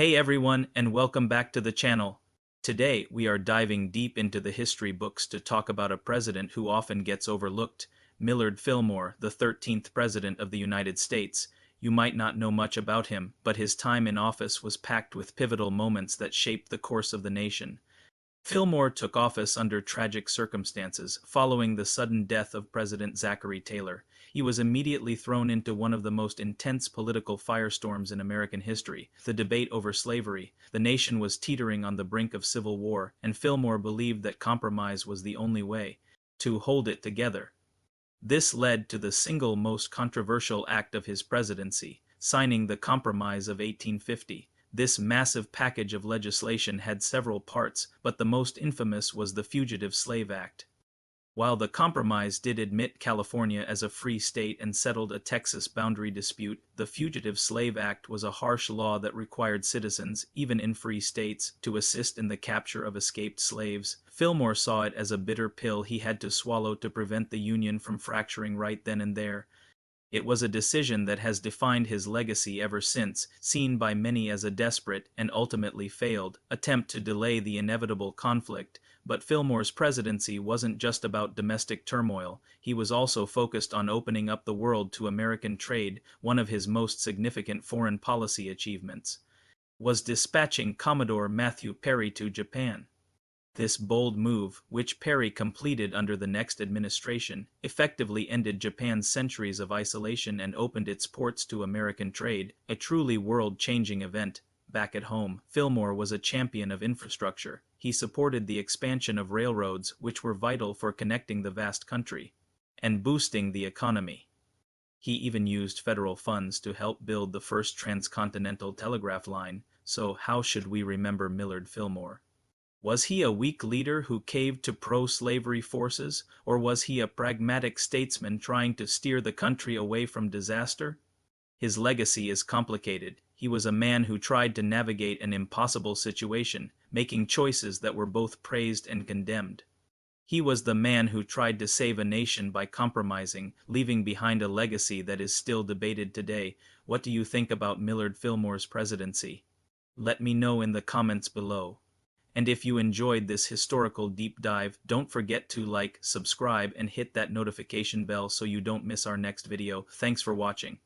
Hey everyone, and welcome back to the channel. Today, we are diving deep into the history books to talk about a president who often gets overlooked, Millard Fillmore, the 13th President of the United States. You might not know much about him, but his time in office was packed with pivotal moments that shaped the course of the nation. Fillmore took office under tragic circumstances following the sudden death of President Zachary Taylor. He was immediately thrown into one of the most intense political firestorms in American history, the debate over slavery. The nation was teetering on the brink of civil war, and Fillmore believed that compromise was the only way to hold it together. This led to the single most controversial act of his presidency, signing the Compromise of 1850. This massive package of legislation had several parts, but the most infamous was the Fugitive Slave Act. While the compromise did admit California as a free state and settled a Texas boundary dispute, the Fugitive Slave Act was a harsh law that required citizens, even in free states, to assist in the capture of escaped slaves. Fillmore saw it as a bitter pill he had to swallow to prevent the Union from fracturing right then and there. It was a decision that has defined his legacy ever since, seen by many as a desperate, and ultimately failed, attempt to delay the inevitable conflict. But Fillmore's presidency wasn't just about domestic turmoil. He was also focused on opening up the world to American trade. One of his most significant foreign policy achievements was dispatching Commodore Matthew Perry to Japan. This bold move, which Perry completed under the next administration, effectively ended Japan's centuries of isolation and opened its ports to American trade, a truly world-changing event. Back at home, Fillmore was a champion of infrastructure. He supported the expansion of railroads, which were vital for connecting the vast country and boosting the economy. He even used federal funds to help build the first transcontinental telegraph line. So how should we remember Millard Fillmore? Was he a weak leader who caved to pro-slavery forces, or was he a pragmatic statesman trying to steer the country away from disaster? His legacy is complicated. He was a man who tried to navigate an impossible situation, making choices that were both praised and condemned. He was the man who tried to save a nation by compromising, leaving behind a legacy that is still debated today. What do you think about Millard Fillmore's presidency? Let me know in the comments below. And if you enjoyed this historical deep dive, don't forget to like, subscribe, and hit that notification bell so you don't miss our next video. Thanks for watching.